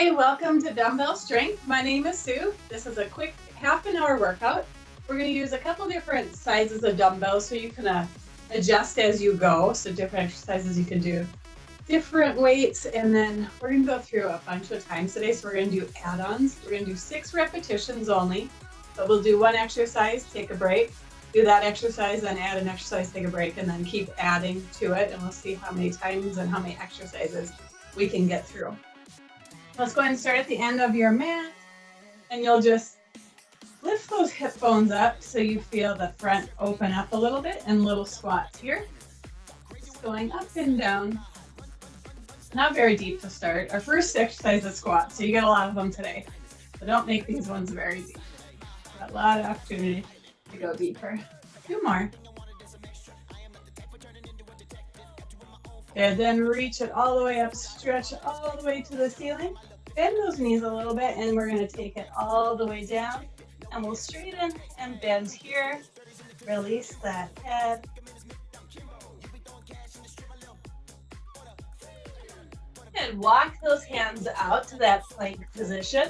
Hi, welcome to Dumbbell Strength. My name is Sue. This is a quick half-an-hour workout. We're going to use a couple different sizes of dumbbells so you can adjust as you go. So different exercises you can do, different weights, and then we're going to go through a bunch of times today. So we're going to do add-ons. We're going to do 6 repetitions only. But we'll do one exercise, take a break, do that exercise, then add an exercise, take a break, and then keep adding to it. And we'll see how many times and how many exercises we can get through. Let's go ahead and start at the end of your mat, and you'll just lift those hip bones up so you feel the front open up a little bit, and little squats here. Just going up and down. Not very deep to start. Our first exercise is squats, so you get a lot of them today. So don't make these ones very deep. Got a lot of opportunity to go deeper. 2 more. And then reach it all the way up, stretch all the way to the ceiling. Bend those knees a little bit, and we're going to take it all the way down. And we'll straighten and bend here. Release that head. And walk those hands out to that plank position.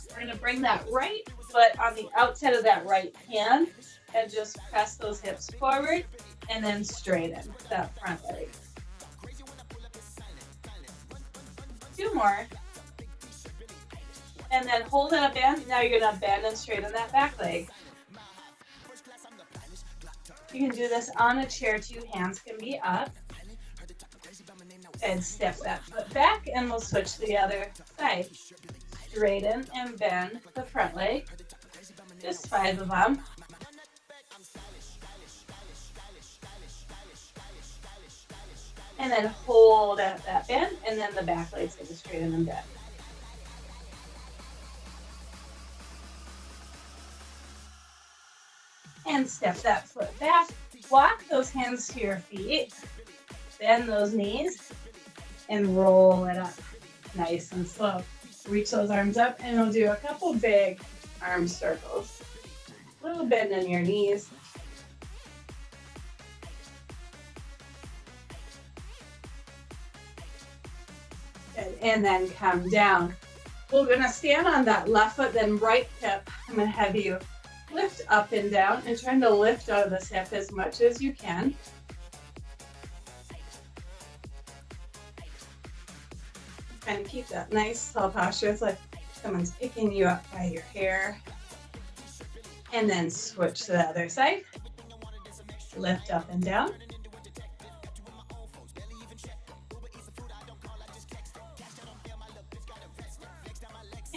We're going to bring that right foot on the outside of that right hand and just press those hips forward. And then straighten that front leg. 2 more. And then hold in a bend. Now you're going to bend and straighten that back leg. You can do this on a chair too. Hands can be up. And step that foot back, and we'll switch to the other side. Straighten and bend the front leg. Just 5 of them. And then hold at that bend, and then the back leg's going to straighten and bend. And step that foot back. Walk those hands to your feet. Bend those knees and roll it up nice and slow. Reach those arms up, and we'll do a couple big arm circles. A little bend in your knees. And then come down. We're going to stand on that left foot, then right hip. I'm going to have you lift up and down and trying to lift out of this hip as much as you can. Kind of keep that nice tall posture. It's like someone's picking you up by your hair. And then switch to the other side. Lift up and down.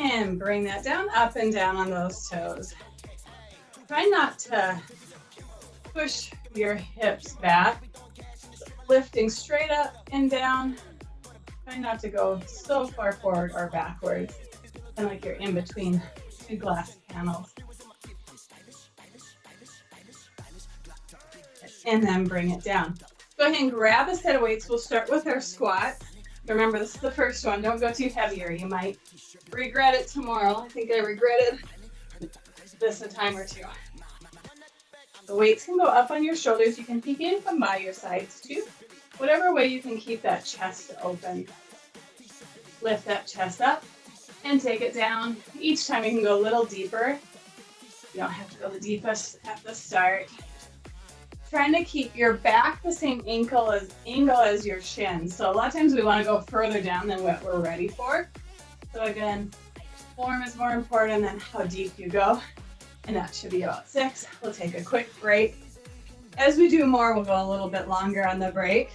And bring that down, up and down on those toes. Try not to push your hips back. Lifting straight up and down. Try not to go so far forward or backwards. Kind of like you're in between 2 glass panels. And then bring it down. Go ahead and grab a set of weights. We'll start with our squat. Remember, this is the first one. Don't go too heavy or you might regret it tomorrow. I think I regretted this a time or 2. The weights can go up on your shoulders. You can peek in from by your sides too. Whatever way you can keep that chest open. Lift that chest up and take it down. Each time you can go a little deeper. You don't have to go the deepest at the start. Trying to keep your back the same angle as your shin. So a lot of times we want to go further down than what we're ready for. So again, form is more important than how deep you go. And that should be about 6. We'll take a quick break. As we do more, we'll go a little bit longer on the break.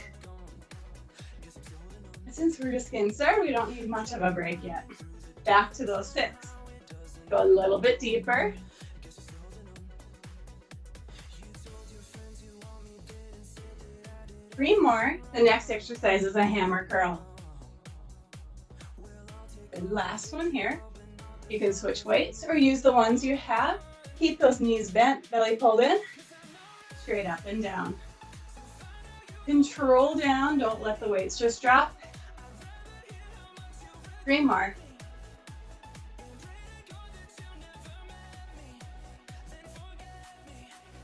And since we're just getting started, we don't need much of a break yet. Back to those 6. Go a little bit deeper. Three more. The next exercise is a hammer curl. The last one here. You can switch weights or use the ones you have. Keep those knees bent, belly pulled in, straight up and down. Control down, don't let the weights just drop. 3 more.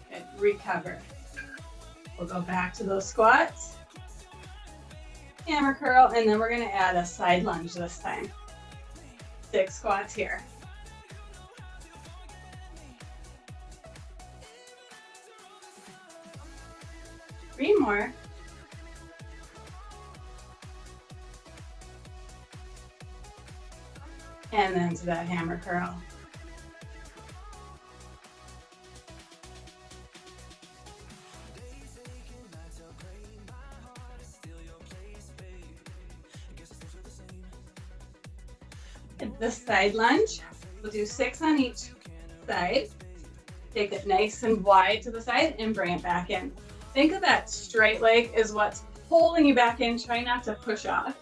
Good. Recover. We'll go back to those squats. hammer curl, and then we're going to add a side lunge this time. 6 squats here. Three more. And then to that hammer curl. The side lunge, we'll do 6 on each side. Take it nice and wide to the side and bring it back in. Think of that straight leg is what's pulling you back in. Try not to push off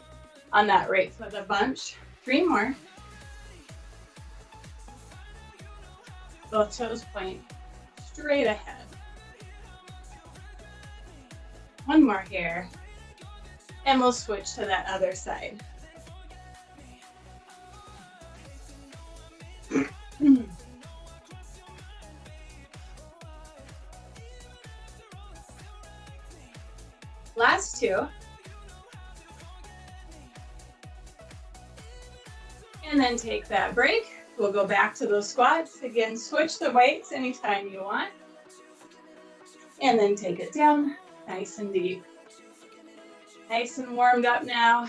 on that right foot a bunch. 3 more. Both toes point straight ahead. 1 more here. And we'll switch to that other side. Last 2. And then take that break. We'll go back to those squats. Again, switch the weights anytime you want. And then take it down, nice and deep. Nice and warmed up now.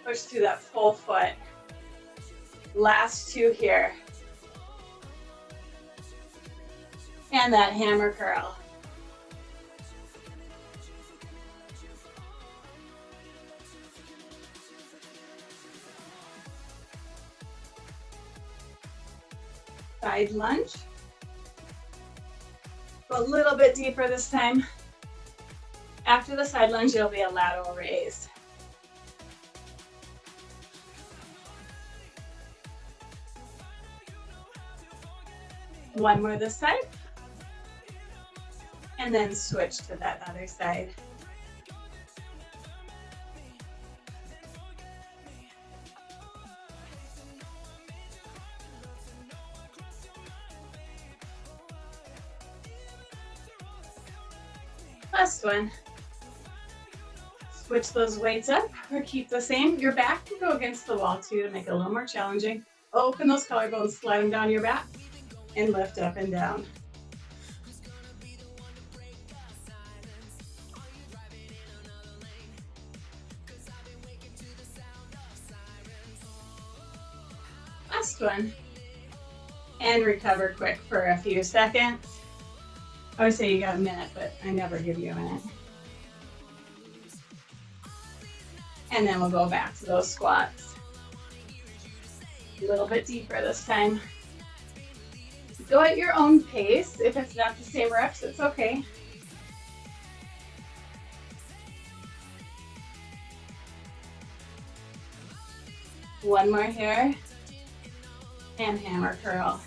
Push through that full foot. Last 2 here. And that hammer curl. Side lunge. Go a little bit deeper this time. After the side lunge, it'll be a lateral raise. One more this side. And then switch to that other side. Last one. Switch those weights up or keep the same. Your back can go against the wall too to make it a little more challenging. Open those collarbones, slide them down your back, and lift up and down. Last one. And recover quick for a few seconds. I always say you got a minute, but I never give you a minute. And then we'll go back to those squats. A little bit deeper this time. Go at your own pace. If it's not the same reps, it's okay. One more here. And hammer curl.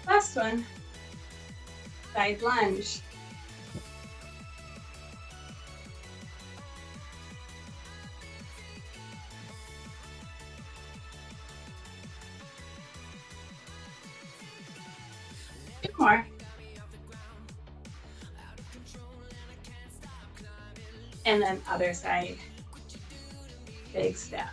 Last one. Side lunge. Two more. And then other side. Big step.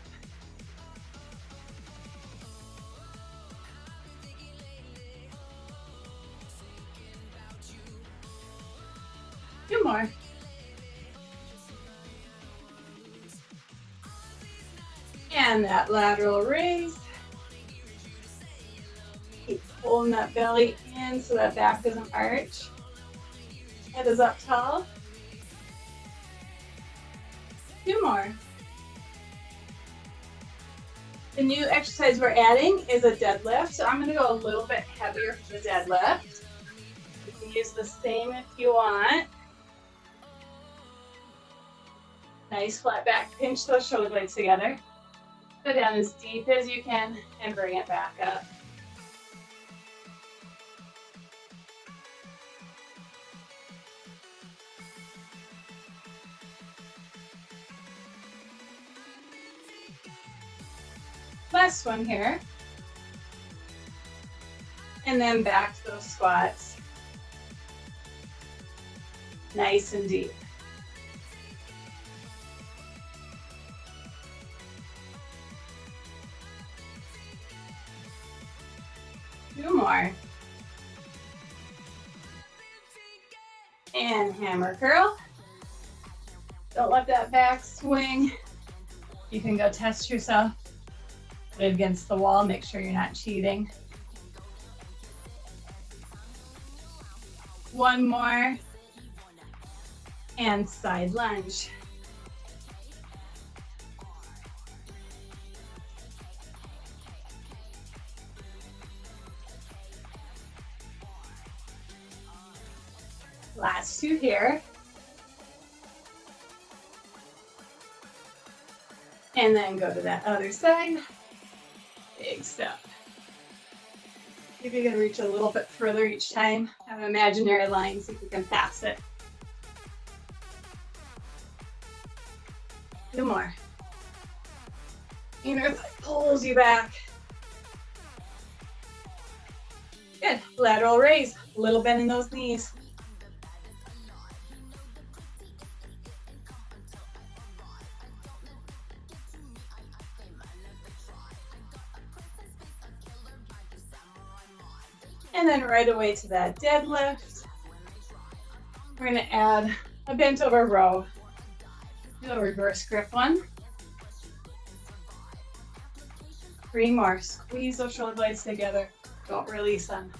Two more. And that lateral raise. Keep pulling that belly in so that back doesn't arch. Head is up tall. Two more. The new exercise we're adding is a deadlift. So I'm going to go a little bit heavier for the deadlift. You can use the same if you want. Nice flat back. Pinch those shoulder blades together. Go down as deep as you can and bring it back up. Last one here. And then back to those squats. Nice and deep. Two more. And hammer curl. Don't let that back swing. You can go test yourself. Put it against the wall. Make sure you're not cheating. One more. And side lunge. Last two here. And then go to that other side. Big step. See if you can reach a little bit further each time. Have an imaginary line, see if you can pass it. Two more. Inner thigh pulls you back. Good. Lateral raise. A little bend in those knees. And then right away to that deadlift. We're going to add a bent over row. Do a reverse grip one. Three more. Squeeze those shoulder blades together. Don't release them.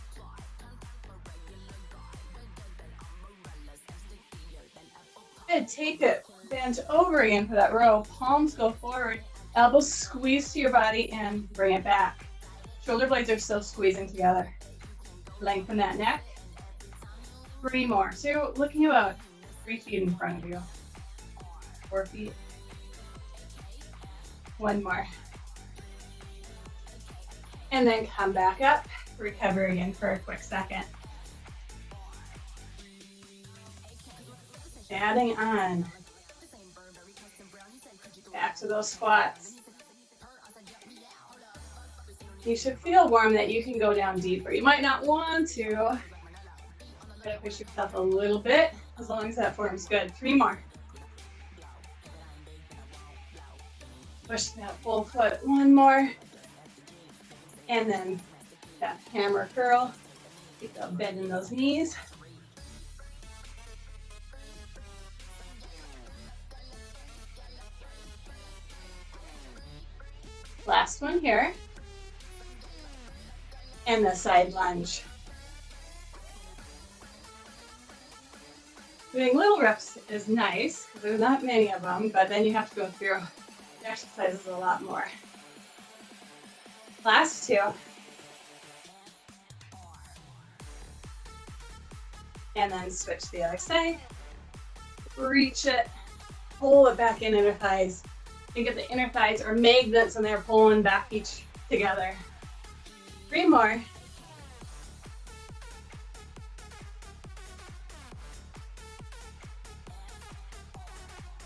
Good. Take it. Bend over again for that row. Palms go forward. Elbows squeeze to your body and bring it back. Shoulder blades are still squeezing together. Lengthen that neck. Three more. So you're looking about 3 feet in front of you. 4 feet. One more. And then come back up. Recover again for a quick second. Adding on. Back to those squats. You should feel warm that you can go down deeper. You might not want to. You gotta push yourself a little bit, as long as that form's good. Three more. Push that full foot. One more. And then that hammer curl. Keep that bend in those knees. Last one here. And the side lunge. Doing little reps is nice, because there's not many of them, but then you have to go through the exercises a lot more. Last two. And then switch to the other side. Reach it, pull it back in inner thighs. Think of the inner thighs are magnets and they're pulling back each together. Three more.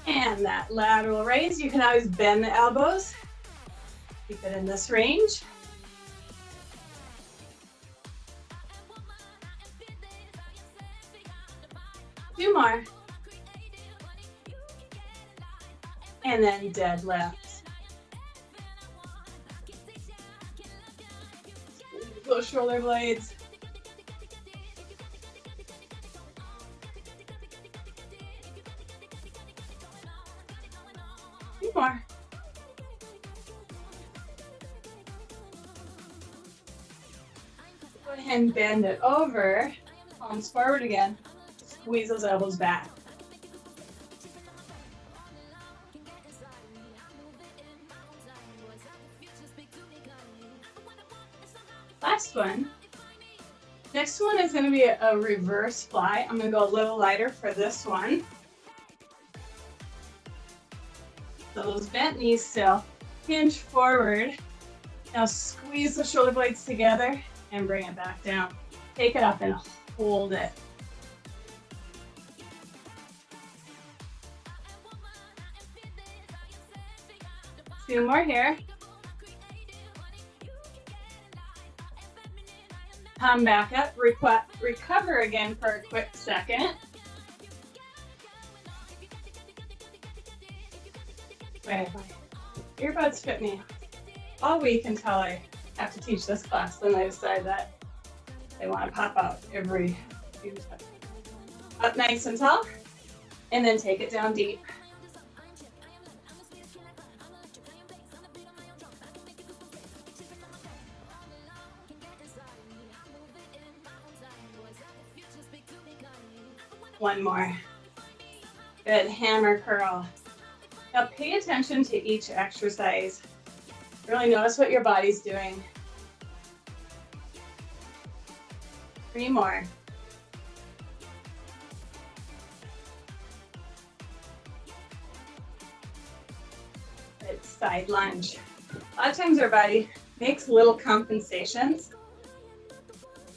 And that lateral raise, you can always bend the elbows. Keep it in this range. Two more. And then deadlift. Those shoulder blades. Two more. Go ahead and bend it over. Palms forward again. Squeeze those elbows back. Last one. Next one is going to be a reverse fly. I'm going to go a little lighter for this one. So those bent knees still. Hinge forward. Now squeeze the shoulder blades together and bring it back down. Take it up and hold it. Two more here. Come back up, recover again for a quick second. My earbuds fit me all week until I have to teach this class. Then I decide that they want to pop out every few times. Up nice and tall, and then take it down deep. One more. Good, hammer curl. Now pay attention to each exercise. Really notice what your body's doing. 3 more. Good, side lunge. A lot of times our body makes little compensations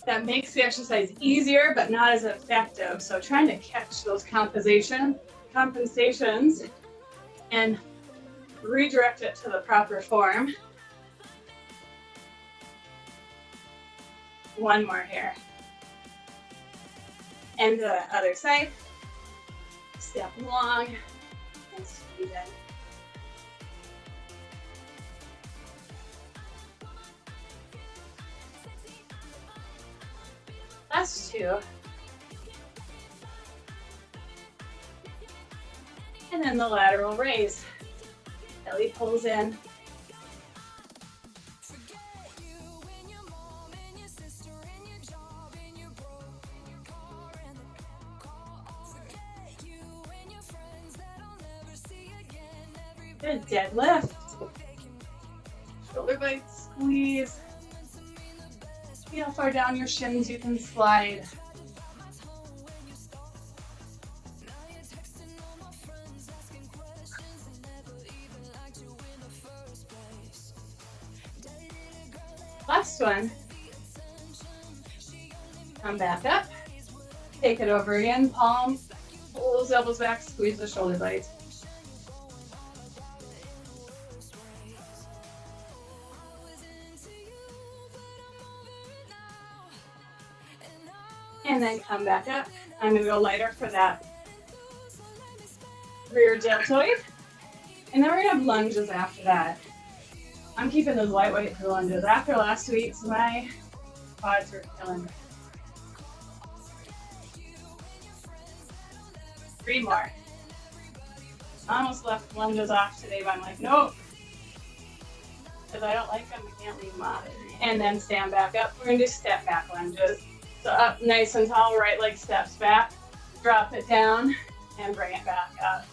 that makes the exercise easier but not as effective. So trying to catch those compensations and redirect it to the proper form. One more here. And the other side. Step long and squeeze in. Last 2. And then the lateral raise. Belly pulls in. Good, deadlift. Shoulder blades squeeze. See how far down your shins you can slide. Last one. Come back up. Take it over again. Palm, pull those elbows back, squeeze the shoulder blades. And then come back up. I'm gonna go lighter for that rear deltoid. And then we're gonna have lunges after that. I'm keeping those lightweight for lunges. After last week's, my quads were killing me. 3 more. I almost left lunges off today, but I'm like, nope. Because I don't like them, I can't leave them off. And then stand back up. We're gonna do step back lunges. So up nice and tall, right leg steps back, drop it down, and bring it back up.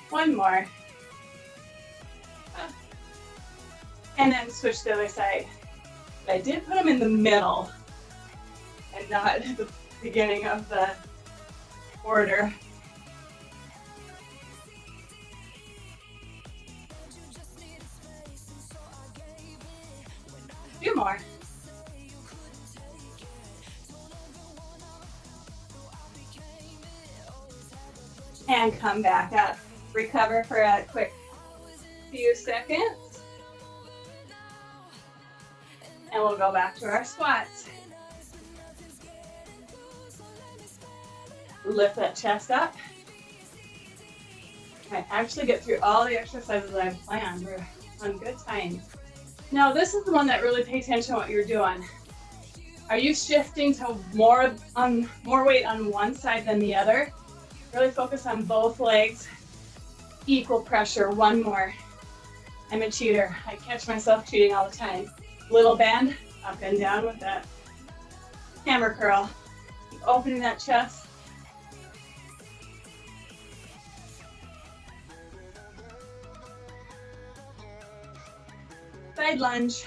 One more. And then switch to the other side. But I did put them in the middle and not at the beginning of the order. Two more. And come back up. Recover for a quick few seconds. And we'll go back to our squats. Lift that chest up. I actually get through all the exercises I've planned. We're on good time. Now this is the one that really pays attention to what you're doing. Are you shifting to more weight on one side than the other? Really focus on both legs. Equal pressure. One more. I'm a cheater. I catch myself cheating all the time. Little bend, up and down with that hammer curl. Keep opening that chest. Side lunge.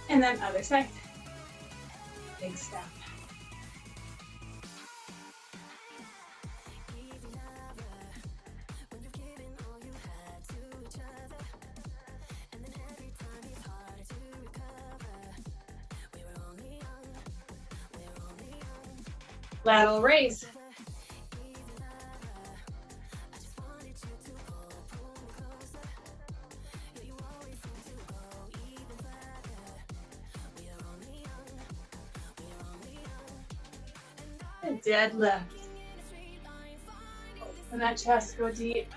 And then other side. Big step. Lateral raise. And deadlift. And that chest go deep.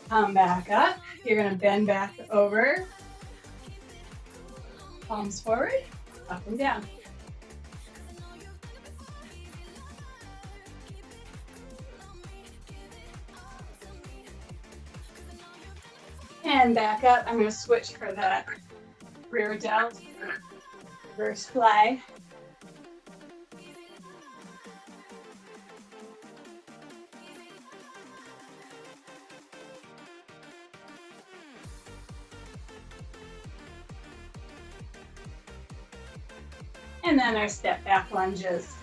Come back up. You're going to bend back over. Palms forward, up and down. And back up. I'm going to switch for that rear delt, reverse fly. And then our step back lunges.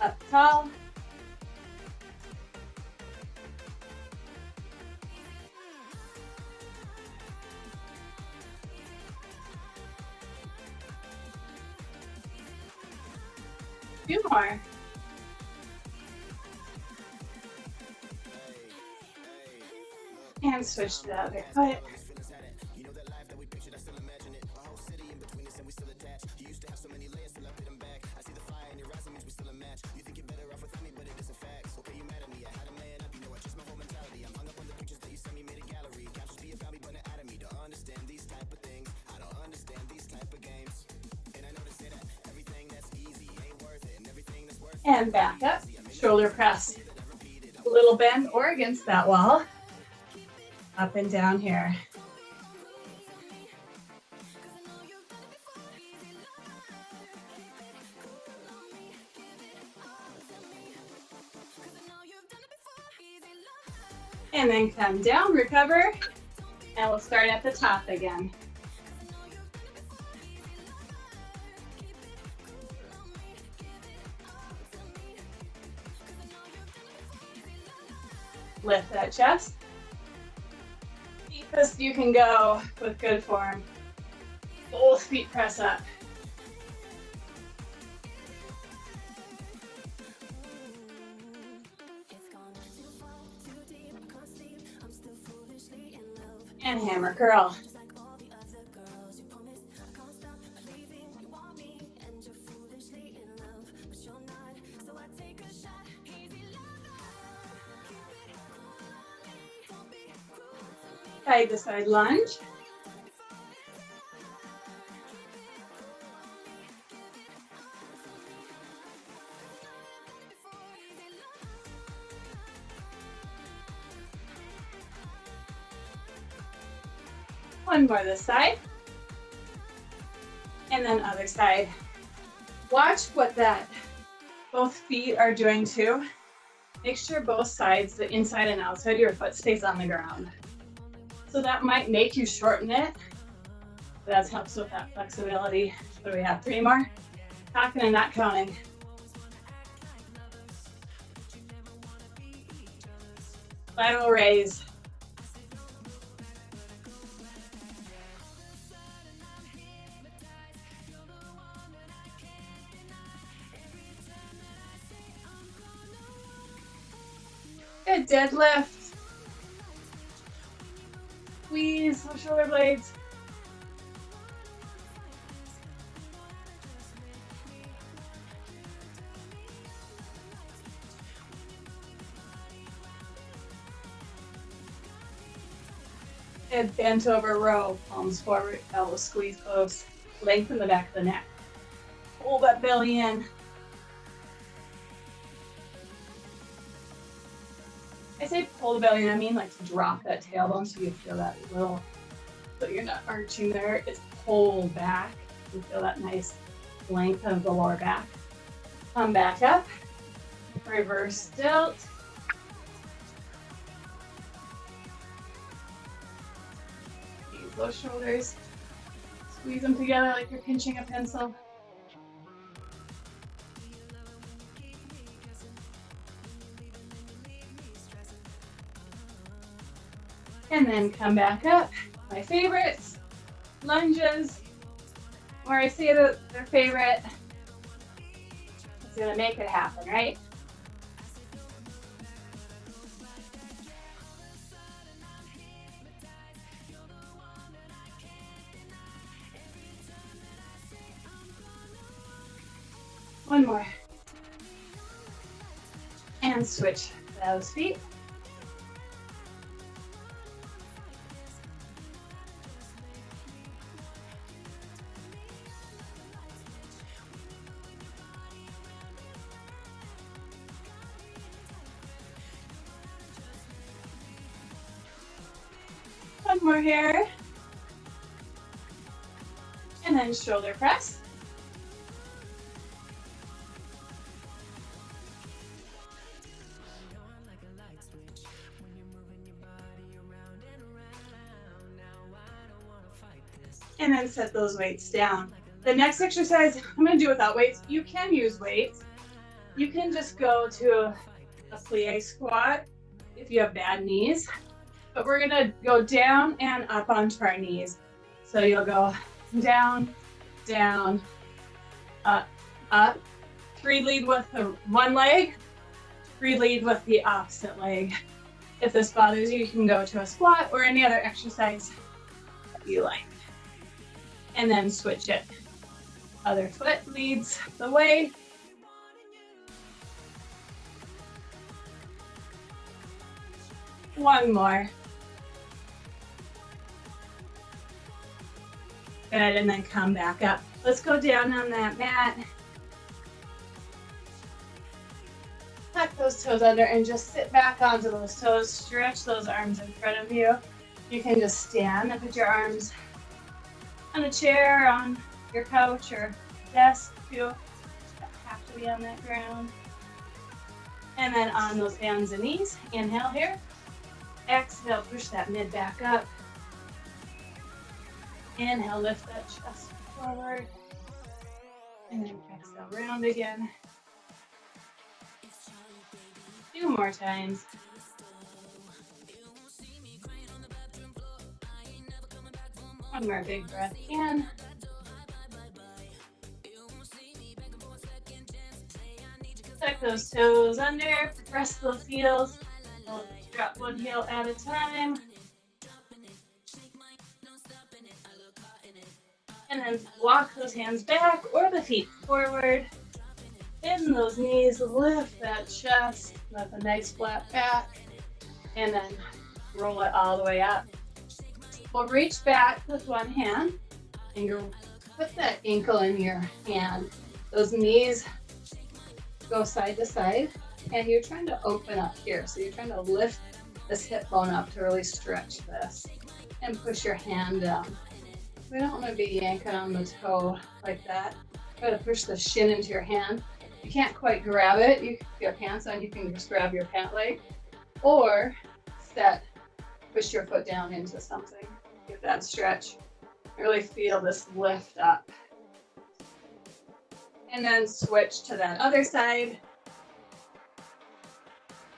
Up tall. Two more. And switch to the other foot. And back up, shoulder press. A little bend or against that wall. Up and down here. And then come down, recover, and we'll start at the top again. Lift that chest. Deepest you can go with good form. Both feet press up. And hammer curl. Side to side lunge. One more this side. And then other side. Watch what both feet are doing too. Make sure both sides, the inside and outside of your foot, stays on the ground. So that might make you shorten it. That helps with that flexibility. What do we have? 3 more? Talking and not counting. Lateral raise. Good deadlift. Squeeze the shoulder blades. And bent over row, palms forward, elbows squeeze close. Lengthen the back of the neck. Pull that belly in. I say pull the belly in, I mean like to drop that tailbone so you feel that little, so you're not arching there. It's pull back. You feel that nice length of the lower back. Come back up. Reverse delt. Squeeze those shoulders. Squeeze them together like you're pinching a pencil. And then come back up. My favorites, lunges, where I say that their favorite, it's gonna make it happen, right? One more. And switch those feet. One more here. And then shoulder press. And then set those weights down. The next exercise I'm going to do without weights. You can use weights. You can just go to a plie squat if you have bad knees. But we're going to go down and up onto our knees. So you'll go down, down, up, up. Free lead with the one leg, free lead with the opposite leg. If this bothers you, you can go to a squat or any other exercise that you like. And then switch it. Other foot leads the way. One more. Good, and then come back up. Let's go down on that mat. Tuck those toes under and just sit back onto those toes. Stretch those arms in front of you. You can just stand and put your arms on a chair, on your couch or desk if you have to be on that ground. And then on those hands and knees, inhale here. Exhale, push that mid back up. Inhale, lift that chest forward. And then exhale, round again. 2 more times. One more big breath in. Tuck those toes under, press those heels. Drop one heel at a time. And then walk those hands back or the feet forward. Bend those knees, lift that chest, with a nice flat back, and then roll it all the way up. We'll reach back with one hand, and you'll put that ankle in your hand. Those knees go side to side, and you're trying to open up here. So you're trying to lift this hip bone up to really stretch this, and push your hand down. We don't want to be yanking on the toe like that. Try to push the shin into your hand. You can't quite grab it. If you have pants on, you can just grab your pant leg, or push your foot down into something. Get that stretch. Really feel this lift up. And then switch to that other side.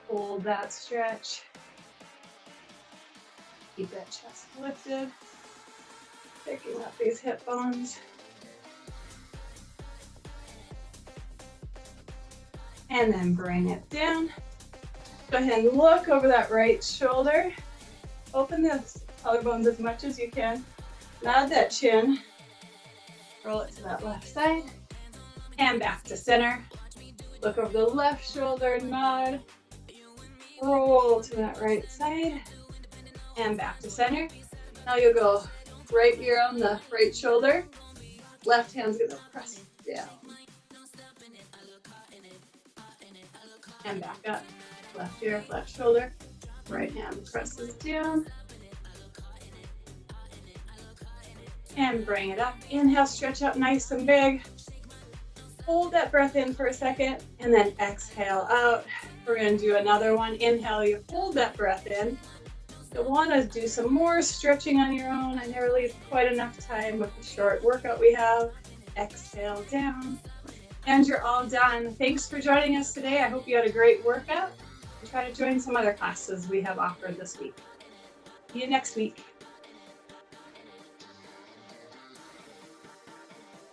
Hold that stretch. Keep that chest lifted. Picking up these hip bones. And then bring it down. Go ahead and look over that right shoulder. Open the collarbones as much as you can. Nod that chin. Roll it to that left side. And back to center. Look over the left shoulder, nod. Roll to that right side. And back to center. Now you'll go right ear on the right shoulder. Left hand's gonna press down. And back up. Left ear, left shoulder. Right hand presses down. And bring it up. Inhale, stretch up nice and big. Hold that breath in for a second, and then exhale out. We're gonna do another one. Inhale, you hold that breath in. You'll wanna do some more stretching on your own. I never leave quite enough time with the short workout we have. Exhale down. And you're all done. Thanks for joining us today. I hope you had a great workout. And try to join some other classes we have offered this week. See you next week.